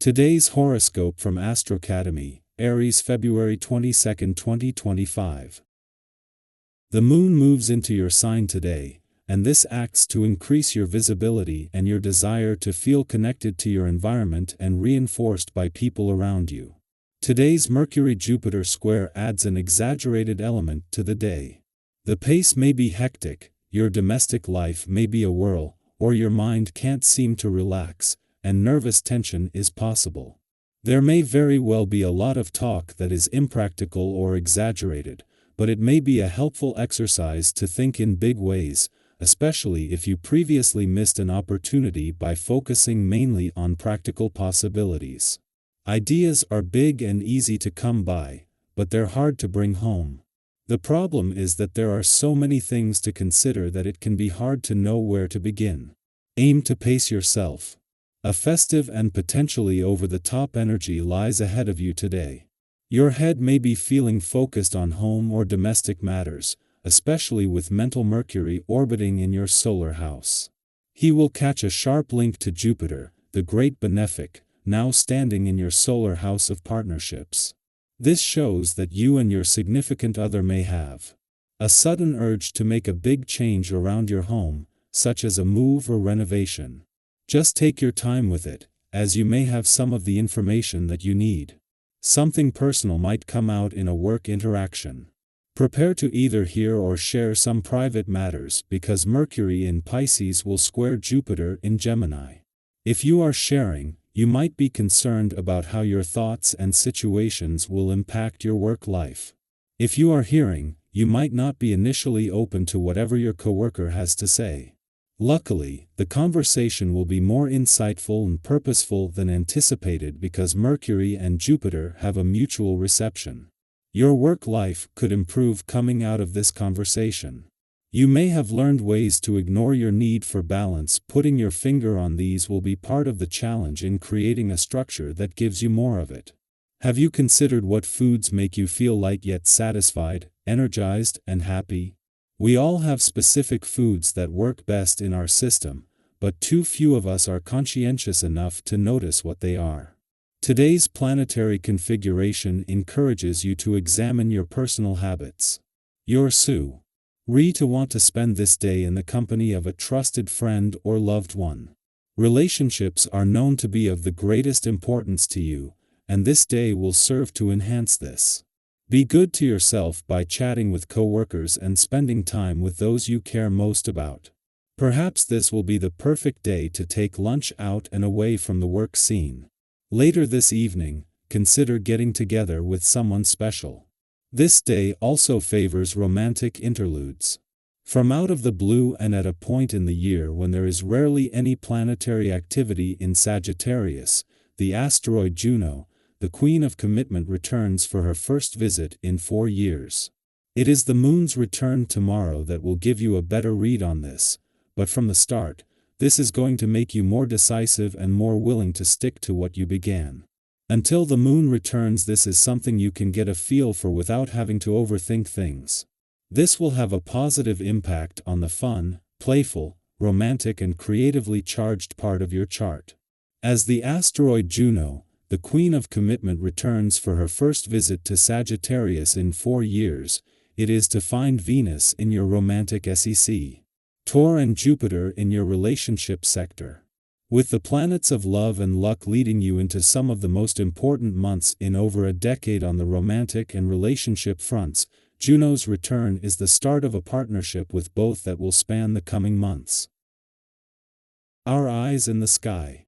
Today's horoscope from Astro Academy, Aries, February 22, 2025. The moon moves into your sign today, and this acts to increase your visibility and your desire to feel connected to your environment and reinforced by people around you. Today's Mercury-Jupiter square adds an exaggerated element to the day. The pace may be hectic, your domestic life may be a whirl, or your mind can't seem to relax, and nervous tension is possible. There may very well be a lot of talk that is impractical or exaggerated, but it may be a helpful exercise to think in big ways, especially if you previously missed an opportunity by focusing mainly on practical possibilities. Ideas are big and easy to come by, but they're hard to bring home. The problem is that there are so many things to consider that it can be hard to know where to begin. Aim to pace yourself. A festive and potentially over-the-top energy lies ahead of you today. Your head may be feeling focused on home or domestic matters, especially with mental Mercury orbiting in your solar house. He will catch a sharp link to Jupiter, the great benefic, now standing in your solar house of partnerships. This shows that you and your significant other may have a sudden urge to make a big change around your home, such as a move or renovation. Just take your time with it, as you may have some of the information that you need. Something personal might come out in a work interaction. Prepare to either hear or share some private matters because Mercury in Pisces will square Jupiter in Gemini. If you are sharing, you might be concerned about how your thoughts and situations will impact your work life. If you are hearing, you might not be initially open to whatever your coworker has to say. Luckily, the conversation will be more insightful and purposeful than anticipated because Mercury and Jupiter have a mutual reception. Your work life could improve coming out of this conversation. You may have learned ways to ignore your need for balance. Putting your finger on these will be part of the challenge in creating a structure that gives you more of it. Have you considered what foods make you feel light yet satisfied, energized, and happy? We all have specific foods that work best in our system, but too few of us are conscientious enough to notice what they are. Today's planetary configuration encourages you to examine your personal habits. You're to want to spend this day in the company of a trusted friend or loved one. Relationships are known to be of the greatest importance to you, and this day will serve to enhance this. Be good to yourself by chatting with coworkers and spending time with those you care most about. Perhaps this will be the perfect day to take lunch out and away from the work scene. Later this evening, consider getting together with someone special. This day also favors romantic interludes. From out of the blue and at a point in the year when there is rarely any planetary activity in Sagittarius, the asteroid Juno, the Queen of Commitment, returns for her first visit in 4 years. It is the moon's return tomorrow that will give you a better read on this, but from the start, this is going to make you more decisive and more willing to stick to what you began. Until the moon returns, this is something you can get a feel for without having to overthink things. This will have a positive impact on the fun, playful, romantic and creatively charged part of your chart. As the asteroid Juno, the Queen of Commitment, returns for her first visit to Sagittarius in 4 years, it is to find Venus in your romantic SEC, Taur and Jupiter in your relationship sector. With the planets of love and luck leading you into some of the most important months in over a decade on the romantic and relationship fronts, Juno's return is the start of a partnership with both that will span the coming months. Our eyes in the sky.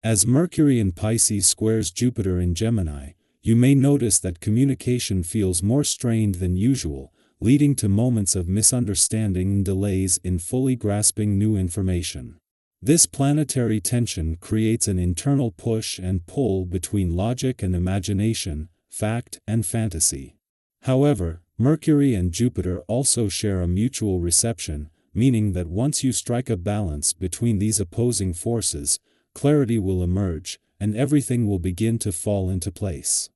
As Mercury in Pisces squares Jupiter in Gemini, you may notice that communication feels more strained than usual, leading to moments of misunderstanding and delays in fully grasping new information. This planetary tension creates an internal push and pull between logic and imagination, fact and fantasy. However, Mercury and Jupiter also share a mutual reception, meaning that once you strike a balance between these opposing forces, clarity will emerge, and everything will begin to fall into place.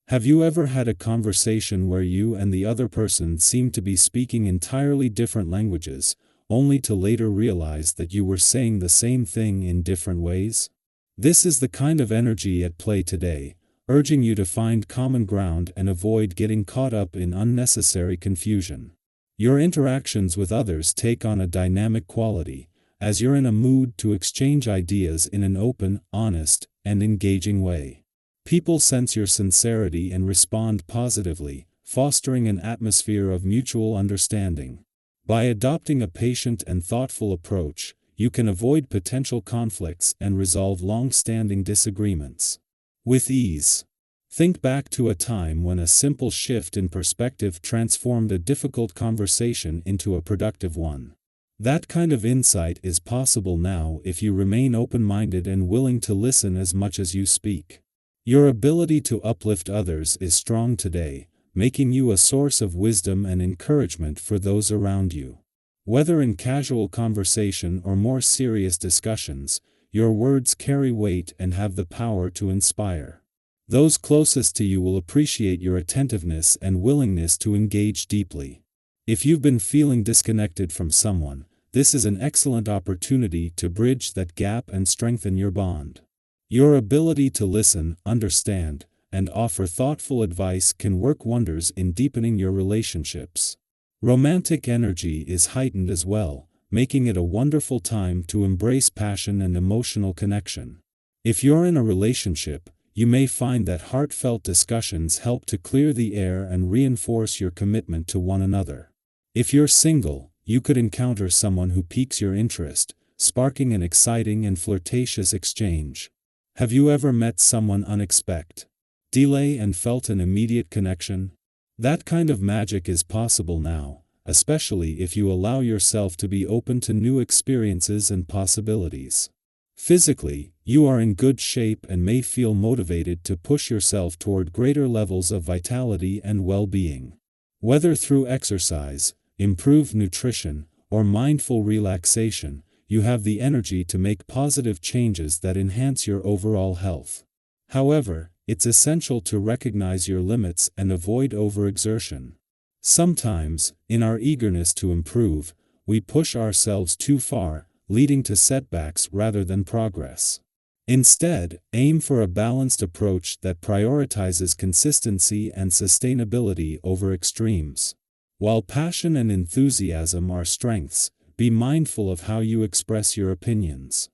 Have you ever had a conversation where you and the other person seemed to be speaking entirely different languages, only to later realize that you were saying the same thing in different ways? This is the kind of energy at play today, urging you to find common ground and avoid getting caught up in unnecessary confusion. Your interactions with others take on a dynamic quality, as you're in a mood to exchange ideas in an open, honest, and engaging way. People sense your sincerity and respond positively, fostering an atmosphere of mutual understanding. By adopting a patient and thoughtful approach, you can avoid potential conflicts and resolve long-standing disagreements with ease. Think back to a time when a simple shift in perspective transformed a difficult conversation into a productive one. That kind of insight is possible now if you remain open-minded and willing to listen as much as you speak. Your ability to uplift others is strong today, making you a source of wisdom and encouragement for those around you. Whether in casual conversation or more serious discussions, your words carry weight and have the power to inspire. Those closest to you will appreciate your attentiveness and willingness to engage deeply. If you've been feeling disconnected from someone, this is an excellent opportunity to bridge that gap and strengthen your bond. Your ability to listen, understand, and offer thoughtful advice can work wonders in deepening your relationships. Romantic energy is heightened as well, making it a wonderful time to embrace passion and emotional connection. If you're in a relationship, you may find that heartfelt discussions help to clear the air and reinforce your commitment to one another. If you're single, you could encounter someone who piques your interest, sparking an exciting and flirtatious exchange. Have you ever met someone unexpected? Delay and felt an immediate connection? That kind of magic is possible now, especially if you allow yourself to be open to new experiences and possibilities. Physically, you are in good shape and may feel motivated to push yourself toward greater levels of vitality and well-being. Whether through exercise, improved nutrition, or mindful relaxation, you have the energy to make positive changes that enhance your overall health. However, it's essential to recognize your limits and avoid overexertion. Sometimes, in our eagerness to improve, we push ourselves too far, leading to setbacks rather than progress. Instead, aim for a balanced approach that prioritizes consistency and sustainability over extremes. While passion and enthusiasm are strengths, be mindful of how you express your opinions.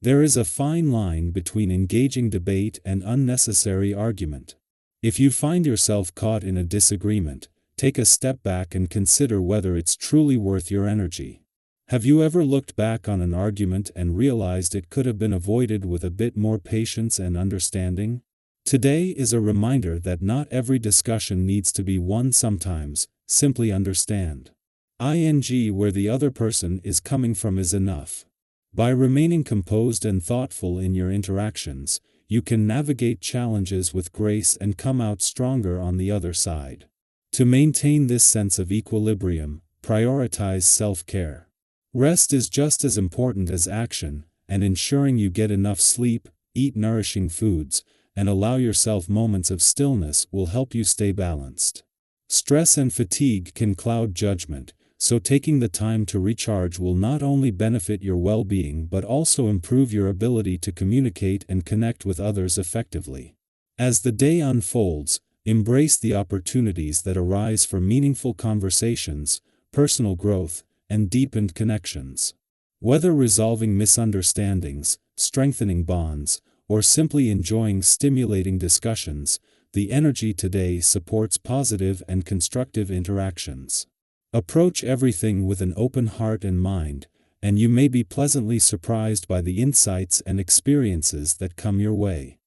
There is a fine line between engaging debate and unnecessary argument. If you find yourself caught in a disagreement, take a step back and consider whether it's truly worth your energy. Have you ever looked back on an argument and realized it could have been avoided with a bit more patience and understanding? Today is a reminder that not every discussion needs to be won. Sometimes, simply understand. Where the other person is coming from is enough. By remaining composed and thoughtful in your interactions, you can navigate challenges with grace and come out stronger on the other side. To maintain this sense of equilibrium, prioritize self-care. Rest is just as important as action, and ensuring you get enough sleep, eat nourishing foods, and allow yourself moments of stillness will help you stay balanced. Stress and fatigue can cloud judgment, so taking the time to recharge will not only benefit your well-being but also improve your ability to communicate and connect with others effectively. As the day unfolds, embrace the opportunities that arise for meaningful conversations, personal growth, and deepened connections. Whether resolving misunderstandings, strengthening bonds, or simply enjoying stimulating discussions, the energy today supports positive and constructive interactions. Approach everything with an open heart and mind, and you may be pleasantly surprised by the insights and experiences that come your way.